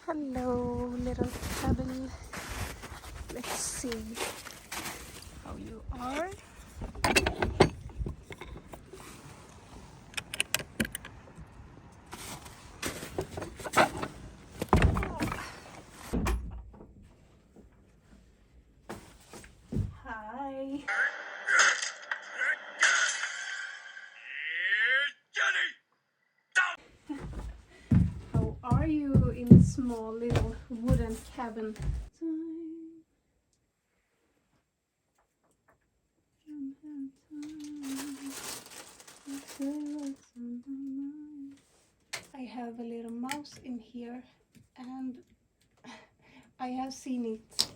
Hello, little cabin. Let's see how you are. Hi. How are you in the small little wooden cabin? I have a little mouse in here, and I have seen it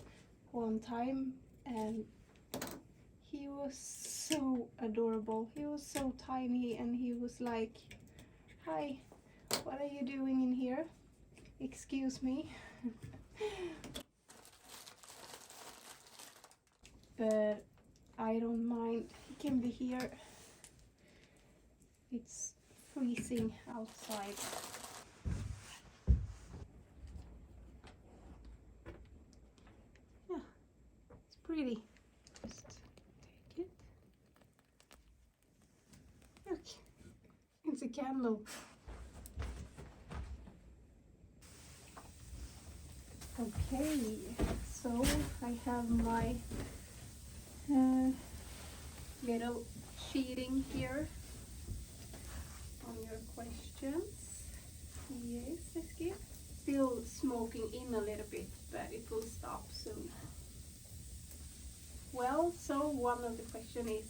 one time, and he was so adorable. He was so tiny, and he was like, "Hi, what are you doing in here? Excuse me." But I don't mind. He can be here. It's freezing outside. Yeah, it's pretty. Just take it. Look, it's a candle. Okay, so I have my little cheating here on your questions. Yes, Eski. Still smoking in a little bit, but it will stop soon. Well, so one of the question is,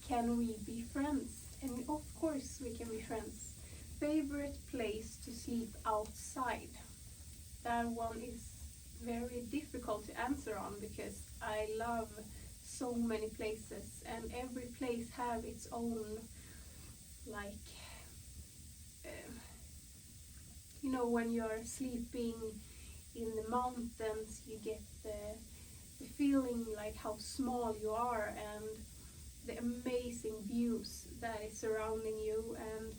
can we be friends? And of course we can be friends. Favorite place to sleep outside? That one is very difficult to answer on because I love so many places, and every place have its own, like, when you're sleeping in the mountains, you get the feeling like how small you are and the amazing views that is surrounding you, and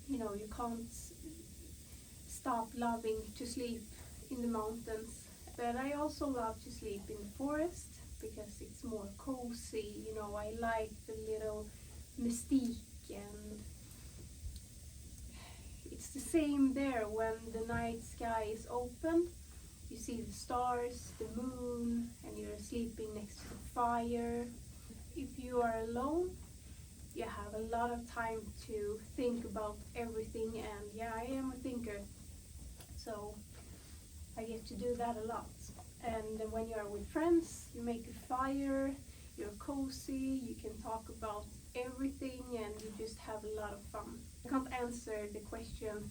you can't stop loving to sleep in the mountains. But I also love to sleep in the forest because it's more cozy. I like the little mystique, and it's the same there when the night sky is open. You see the stars, the moon, and you're sleeping next to the fire. If you are alone, you have a lot of time to think about everything, and yeah, I am a thinker, so I get to do that a lot. And when you are with friends, you make a fire, you're cozy, you can talk about everything, and you just have a lot of fun. I can't answer the question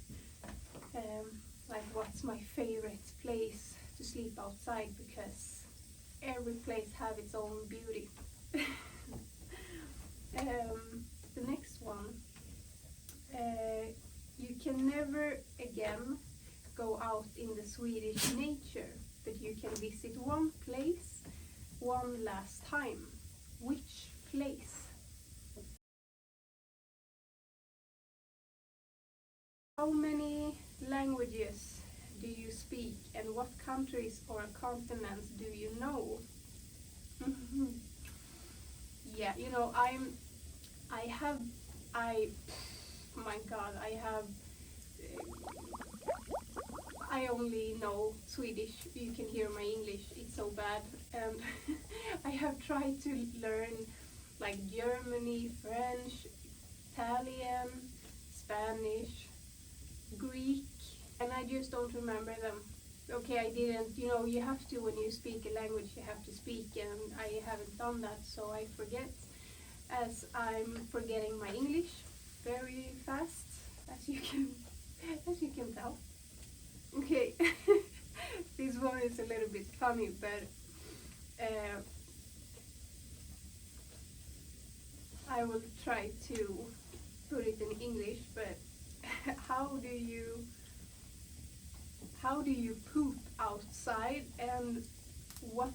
like what's my favorite place to sleep outside, because every place have its own beauty. The next one, you can never again go out in the Swedish nature, but you can visit one place one last time. Which place? How many languages do you speak, and what countries or continents do you know? Yeah, my God, I only know Swedish. You can hear my English, it's so bad. And I have tried to learn like Germany, French, Italian, Spanish, Greek, and I just don't remember them. Okay, I didn't, you have to, when you speak a language, you have to speak, and I haven't done that, so I forget, as I'm forgetting my English very fast, as you can tell. Okay, this one is a little bit funny, but I will try to put it in English. But how do you poop outside, and what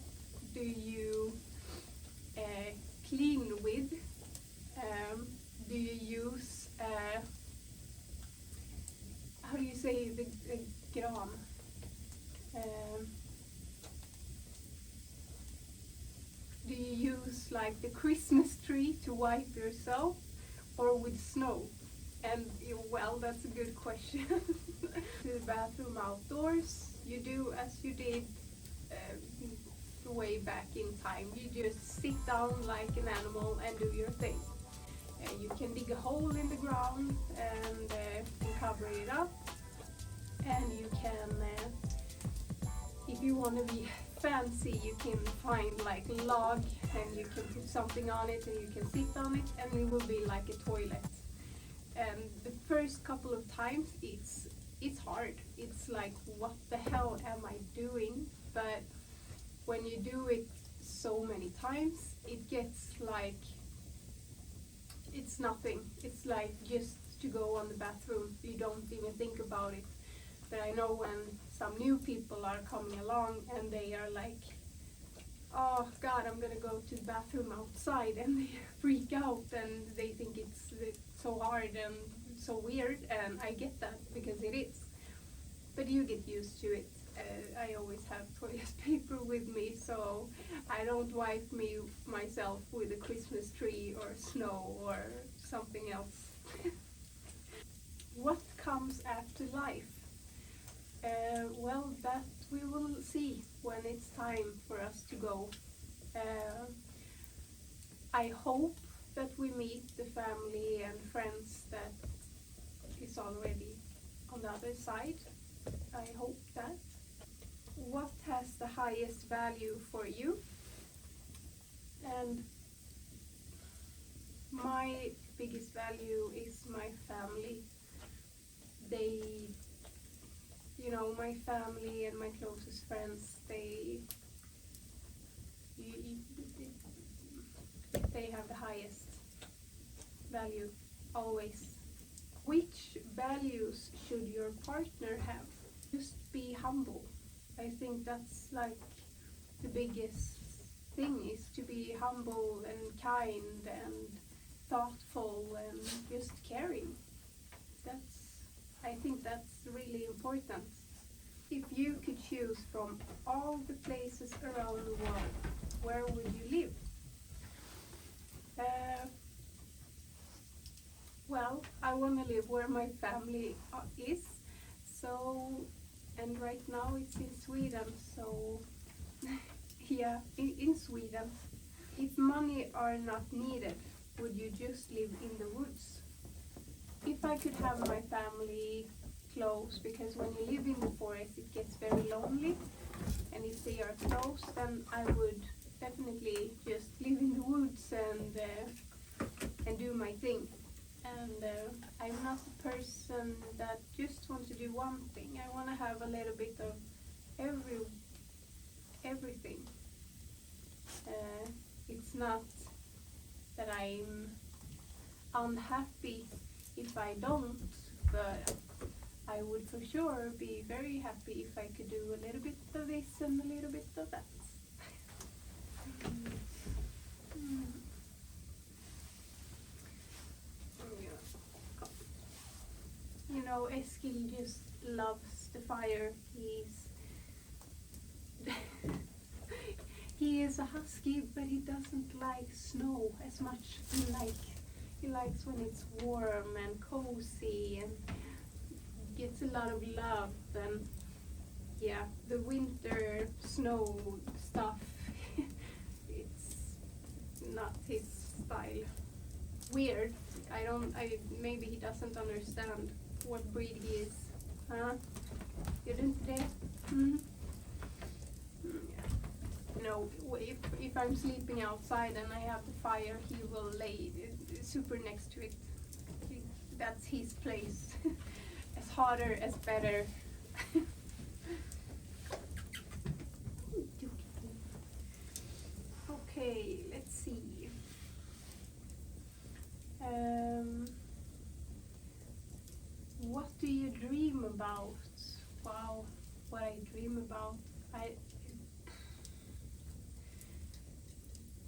do you clean with? Do you use how do you say the gram? Um, do you use like the Christmas tree to wipe yourself, or with snow? And well, that's a good question. To the bathroom outdoors, you do as you did way back in time. You just sit down like an animal and do your thing. You can dig a hole in the ground and cover it up, and you can, if you want to be fancy, you can find like a log and you can put something on it and you can sit on it and it will be like a toilet. And the first couple of times it's hard. It's like, what the hell am I doing? But when you do it so many times, it gets like, it's nothing. It's like just to go on the bathroom. You don't even think about it. But I know when some new people are coming along and they are like, oh God, I'm gonna go to the bathroom outside, and they freak out and they think it's so hard and so weird, and I get that because it is. But you get used to it. I always have toilet paper with me, so I don't wipe myself with a Christmas tree or snow or something else. What comes after life? Well, that we will see when it's time for us to go. I hope that we meet the family and friends that is already on the other side. I hope that. What has the highest value for you? And my biggest value is my family. They, my family and my closest friends, they have the highest value always. Which values should your partner have? Just be humble. I think that's like the biggest thing, is to be humble and kind and thoughtful and just caring. I think that's really important. If you could choose from all the places around the world, where would you live? Well, I want to live where my family is. So, and right now it's in Sweden. So, yeah, in Sweden. If money are not needed, would you just live in the woods? If I could have my family close, because when you live in the forest it gets very lonely, and if they are close, then I would definitely just live in the woods and do my thing. And I'm not a person that just wants to do one thing. I want to have a little bit of everything. It's not that I'm unhappy if I don't, but I would for sure be very happy if I could do a little bit of this and a little bit of that. Eskil just loves the fire. He is a husky, but he doesn't like snow as much. He likes when it's warm and cozy and gets a lot of love. And yeah, the winter snow stuff, it's not his style. Weird. Maybe he doesn't understand what breed he is. Huh? You didn't today? Mm-hmm. Yeah. If I'm sleeping outside and I have the fire, he will lay super next to it. That's his place. As harder, as better. Okay, let's see. What do you dream about? Wow, what I dream about.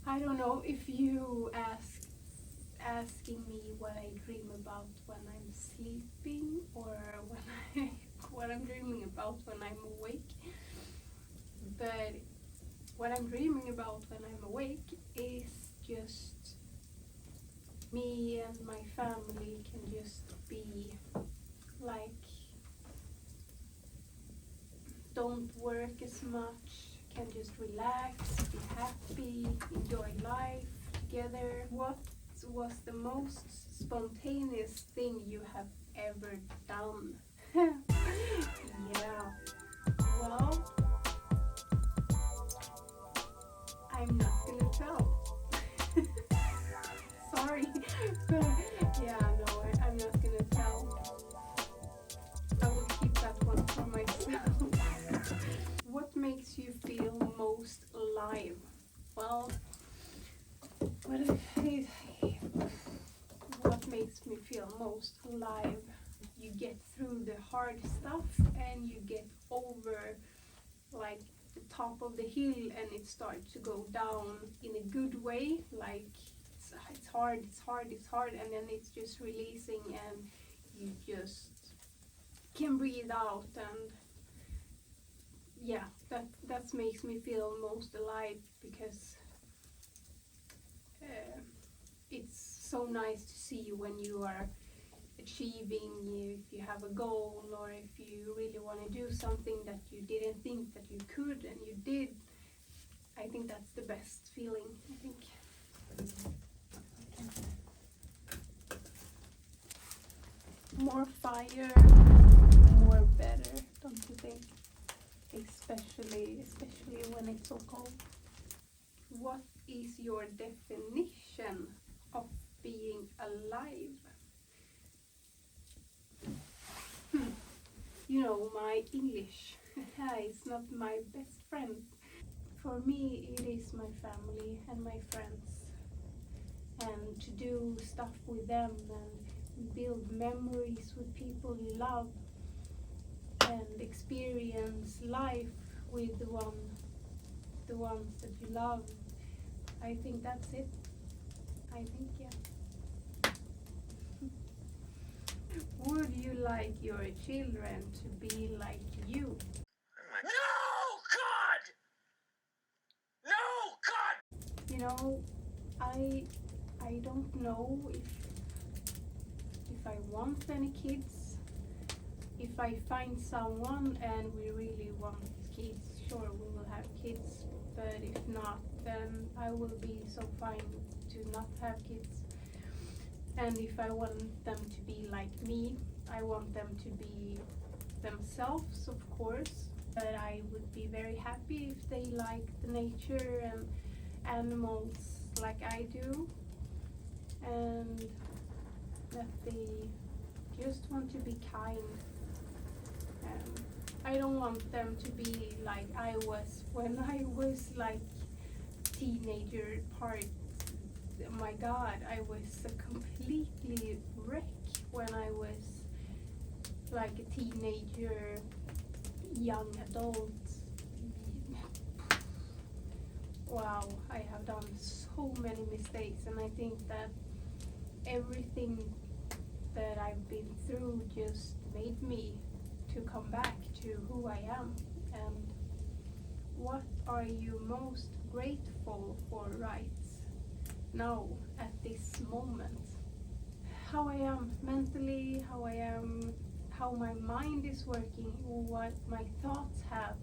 I don't know if you asking me what I dream about when I'm sleeping, or what I'm dreaming about when I'm awake. But what I'm dreaming about when I'm awake is just me and my family can just be like, don't work as much, can just relax, be happy, enjoy life together. What was the most spontaneous thing you have ever done? Yeah, well, I'm not gonna tell. Sorry, but yeah, no, I'm not gonna tell. I will keep that one for myself. What makes you feel most alive? Well, what makes me feel most alive? You get through the hard stuff and you get over like the top of the hill and it starts to go down in a good way, like it's hard, and then it's just releasing and you just can breathe out. And yeah, that makes me feel most alive, because it's so nice to see when you are achieving, if you have a goal or if you really want to do something that you didn't think that you could and you did. I think that's the best feeling, I think. More fire, more better, don't you think? Especially when it's so cold. What is your definition of being alive? You know, my English is not my best friend. For me, it is my family and my friends, and to do stuff with them and build memories with people you love and experience life with the ones that you love. I think that's it. I think, yeah. Would you like your children to be like you? No, God! No, God! You know, I don't know if I want any kids. If I find someone and we really want kids, sure, we will have kids. But if not, then I will be so fine to not have kids. And if I want them to be like me, I want them to be themselves, of course. But I would be very happy if they like the nature and animals like I do, and that they just want to be kind. I don't want them to be like I was when I was like teenager part. Oh my God, I was a completely wreck when I was like a teenager, young adult. Wow, I have done so many mistakes, and I think that everything that I've been through just made me to come back to who I am. And what are you most grateful for right now at this moment? How I am mentally, how my mind is working, what my thoughts have,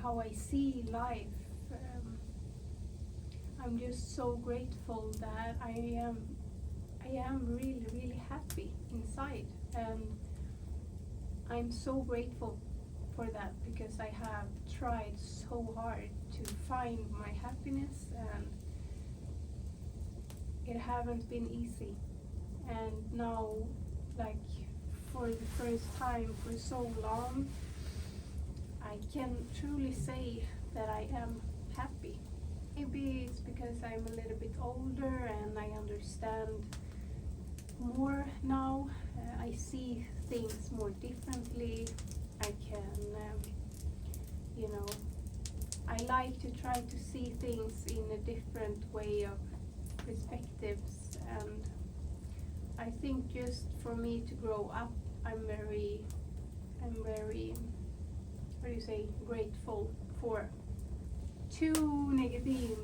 how I see life. I'm just so grateful that I am really, really happy inside, and I'm so grateful for that, because I have tried so hard to find my happiness, and it haven't been easy. And now, like, for the first time for so long, I can truly say that I am happy. Maybe it's because I'm a little bit older and I understand more now. I see things more differently. I can, you know, I like to try to see things in a different way of perspectives, and I think just for me to grow up, I'm very what do you say, grateful for. Two negative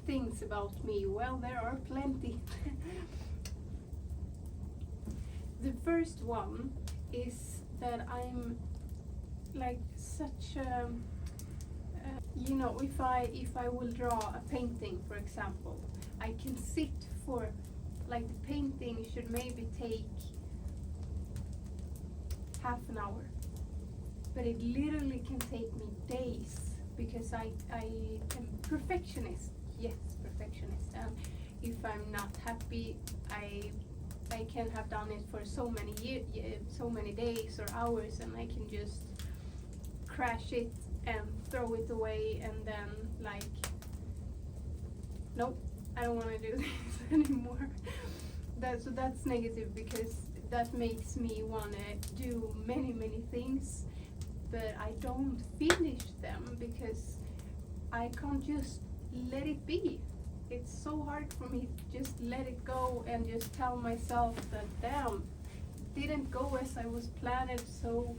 things about me. Well, there are plenty. The first one is that I'm like such a you know, if I will draw a painting, for example, I can sit for, like, the painting should maybe take half an hour, but it literally can take me days because I am perfectionist. Yes, perfectionist. And if I'm not happy, I can have done it for so many so many days or hours, and I can just crash it and throw it away, and then like, nope, I don't want to do this anymore. So that's negative, because that makes me want to do many things, but I don't finish them because I can't just let it be. It's so hard for me to just let it go and just tell myself that, damn, it didn't go as I was planned, so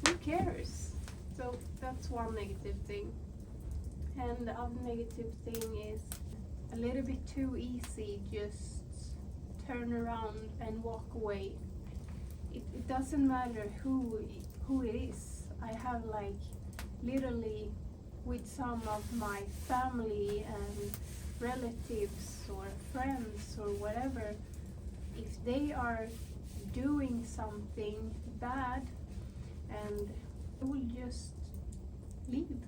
who cares? So that's one negative thing. And the other negative thing is a little bit too easy, just turn around and walk away. It doesn't matter who it is. I have, like, literally with some of my family and relatives or friends or whatever, if they are doing something bad, and I will just leave.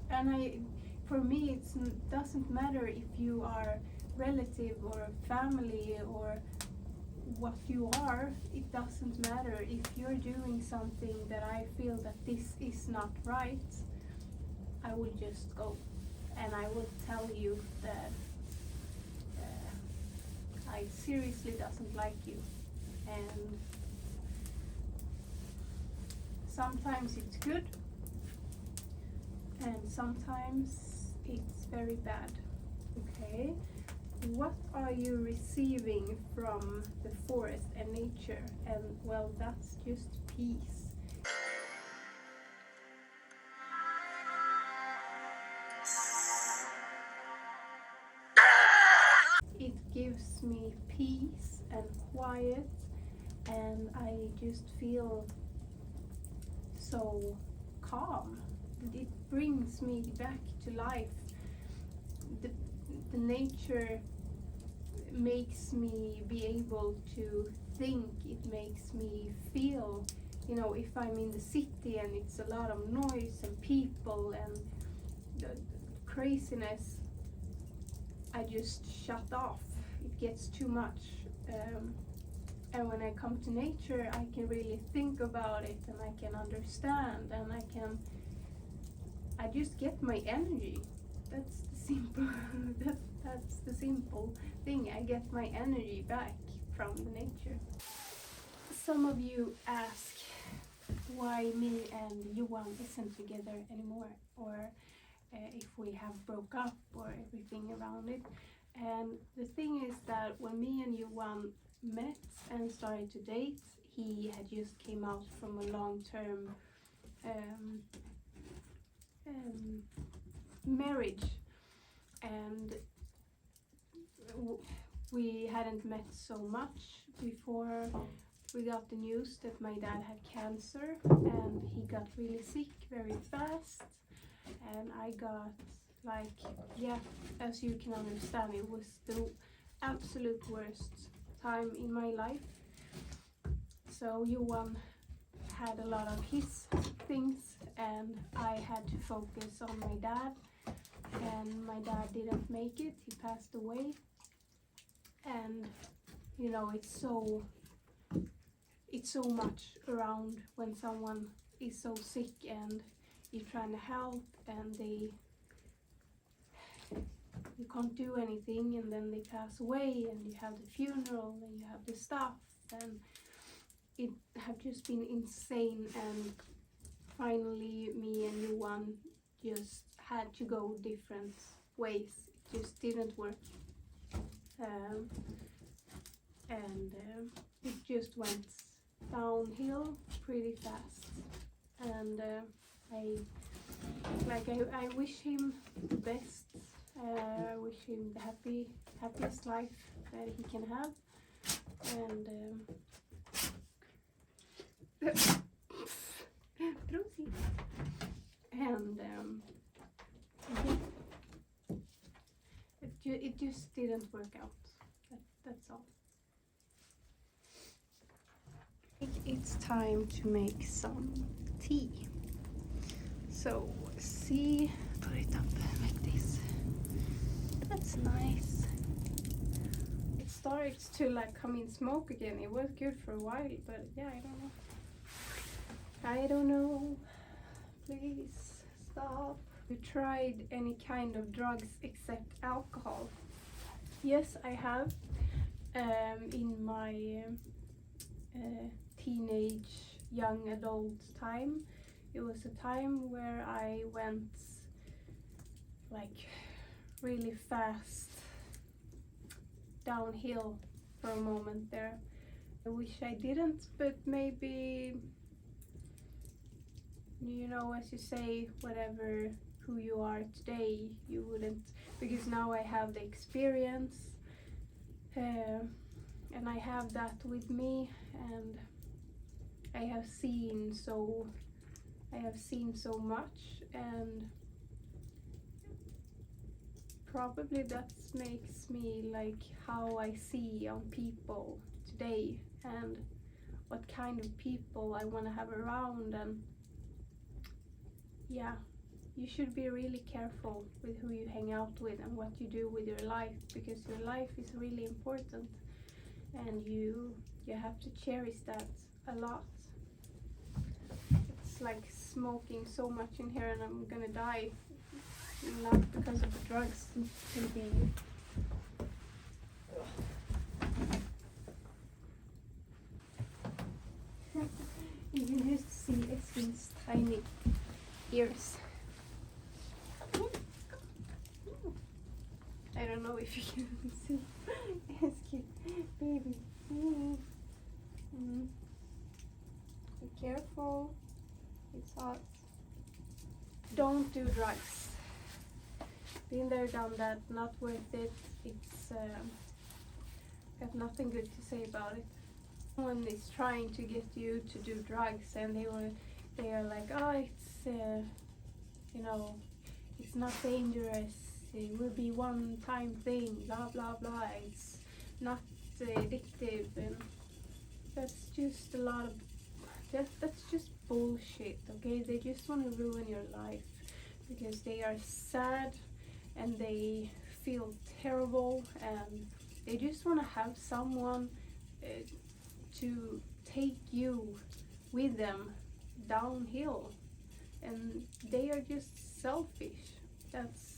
And for me, it doesn't matter if you are relative or family or what you are. It doesn't matter if you're doing something that I feel that this is not right. I will just go, and I will tell you that I seriously doesn't like you. And sometimes it's good, and sometimes it's very bad. Okay, what are you receiving from the forest and nature? And well, that's just peace. It gives me peace and quiet, and I just feel so calm. It brings me back to life. The nature makes me be able to think. It makes me feel, you know, if I'm in the city and it's a lot of noise and people and the craziness, I just shut off. It gets too much. And when I come to nature, I can really think about it, and I can understand, and I just get my energy. That's the simple that's the simple thing. I get my energy back from the nature. Some of you ask why me and Johan isn't together anymore, or if we have broke up, or everything around it. And the thing is that when me and Johan met and started to date, he had just came out from a long-term marriage, and we hadn't met so much before we got the news that my dad had cancer, and he got really sick very fast, and I got, like, yeah, as you can understand, it was the absolute worst time in my life. So Johan had a lot of his things, and I had to focus on my dad, and my dad didn't make it. He passed away. And you know, it's so much around when someone is so sick and you're trying to help, and you can't do anything, and then they pass away, and you have the funeral, and you have the stuff, and it have just been insane. And finally, me and Johan just had to go different ways. It just didn't work. And it just went downhill pretty fast, and I wish him the best. I wish him the happiest life that he can have, and Prosit. And it just didn't work out. That's all. It's time to make some tea. So see, put it up like this. That's nice. It starts to like come in smoke again. It was good for a while, but yeah, I don't know. I don't know. Please stop. You tried any kind of drugs except alcohol? Yes, I have. In my teenage, young adult time, it was a time where I went like really fast downhill for a moment there. I wish I didn't, but maybe, you know, as you say, whatever who you are today, you wouldn't, because now I have the experience, and I have that with me, and I have seen so much, and probably that makes me like how I see on people today, and what kind of people I want to have around. And yeah, you should be really careful with who you hang out with and what you do with your life, because your life is really important, and you have to cherish that a lot. It's like smoking so much in here, and I'm gonna die, not because of the drugs, maybe. You can just see Esrin's tiny ears. I don't know if you can see. Eski, baby. Be careful. It's hot. Don't do drugs. Been there, done that. Not worth it. It's got nothing good to say about it. Someone is trying to get you to do drugs, and they are like, oh, it's you know, it's not dangerous. It will be one-time thing. Blah blah blah. It's not addictive, and that's just a lot of that's just bullshit. Okay, they just want to ruin your life because they are sad and they feel terrible, and they just want to have someone to take you with them downhill, and they are just selfish. That's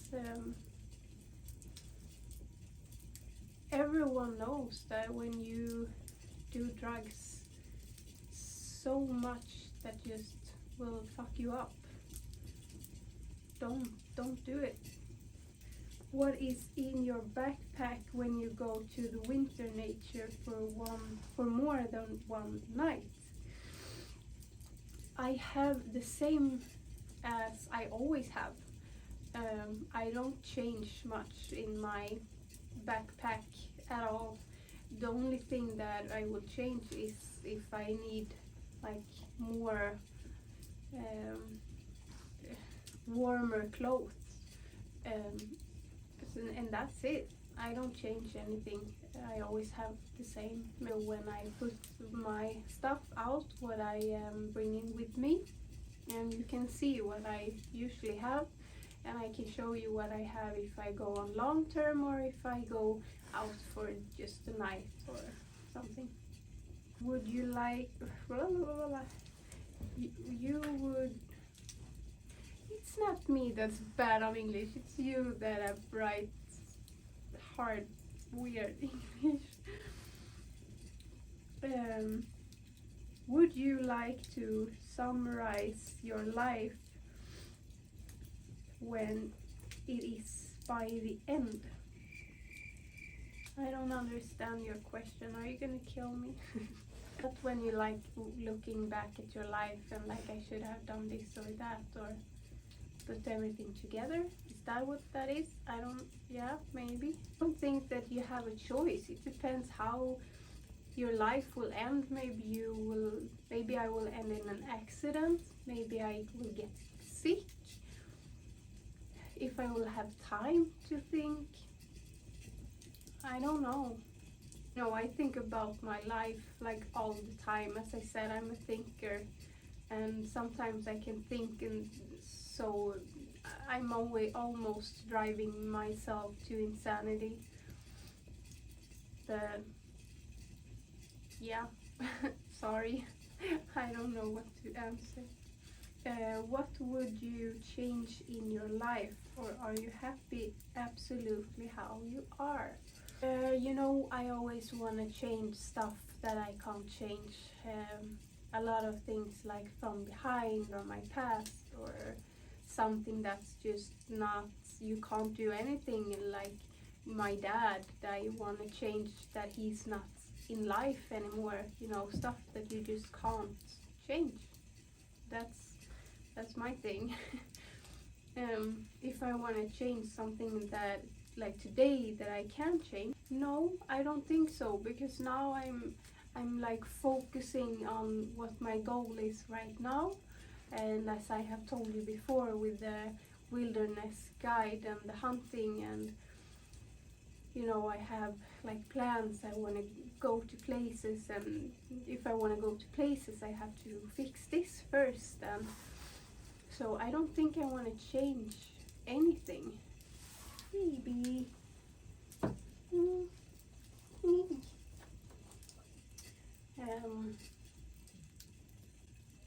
everyone knows that when you do drugs so much, that just will fuck you up. Don't do it. What is in your backpack when you go to the winter nature for more than one night? I have the same as I always have. I don't change much in my backpack at all. The only thing that I will change is if I need like more warmer clothes, and that's it. I don't change anything. I always have the same. When I put my stuff out, what I am bringing with me, and you can see what I usually have, and I can show you what I have if I go on long term or if I go out for just a night or something. Would you like, you would, it's not me that's bad on English, it's you that have write hard, weird English. Would you like to summarize your life when it is by the end? I don't understand your question. Are you gonna kill me? But when you like looking back at your life and like I should have done this or that or put everything together, is that what that is? I don't, yeah, maybe. I don't think that you have a choice. It depends how your life will end. Maybe I will end in an accident. Maybe I will get sick. If I will have time to think. I don't know. No, I think about my life like all the time. As I said, I'm a thinker, and sometimes I can think, and so I'm almost driving myself to insanity. But yeah, sorry, I don't know what to answer. What would you change in your life, or are you happy absolutely how you are? I always want to change stuff that I can't change. A lot of things like from behind or my past or something that's just not, you can't do anything, like my dad. I want to change that he's not in life anymore. Stuff that you just can't change. That's my thing. If I want to change something that like today that I can change, no, I don't think so, because now I'm like focusing on what my goal is right now. And as I have told you before, with the wilderness guide and the hunting, and I have like plans. I want to go to places, and if I want to go to places I have to fix this first. And so I don't think I want to change anything. Maybe.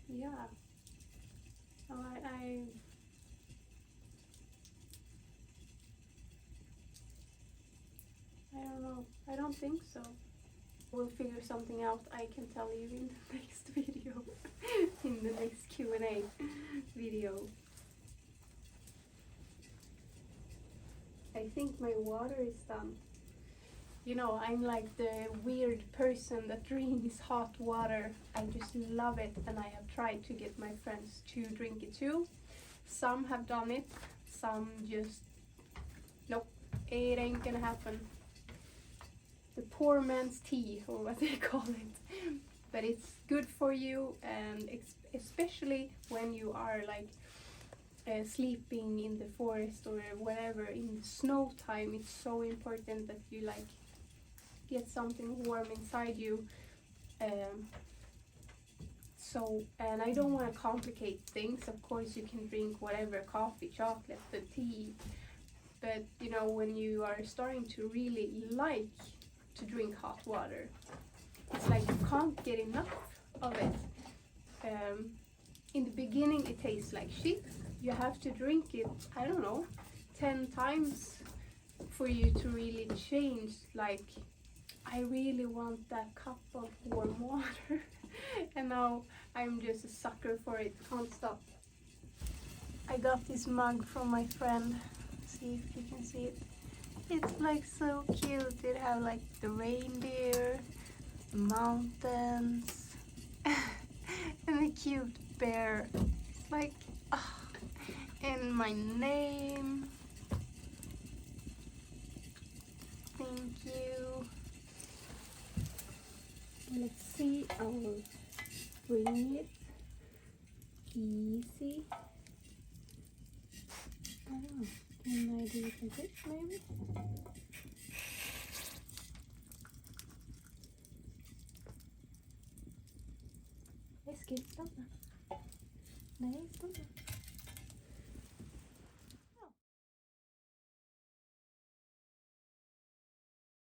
Yeah. I don't know. I don't think so. We'll figure something out. I can tell you in the next video, in the next Q&A video. I think my water is done. I'm like the weird person that drinks hot water. I just love it, and I have tried to get my friends to drink it too. Some have done it, some just, nope, it ain't gonna happen. The poor man's tea, or what they call it. But it's good for you, and especially when you are like sleeping in the forest or wherever in the snow time. It's so important that you like get something warm inside you. And I don't want to complicate things. Of course you can drink whatever, coffee, chocolate, the tea, but when you are starting to really like to drink hot water, it's like you can't get enough of it. In the beginning it tastes like shit. You have to drink it, I don't know, 10 times for you to really change. Like, I really want that cup of warm water. And now I'm just a sucker for it, can't stop. I got this mug from my friend. See if you can see it. It's like so cute. It have like the reindeer, the mountains, and a cute bear. It's like, and my name. Thank you. Let's see, I will bring it easy. I don't know, can I do it like this maybe? Jag ska stanna. Nej, stanna.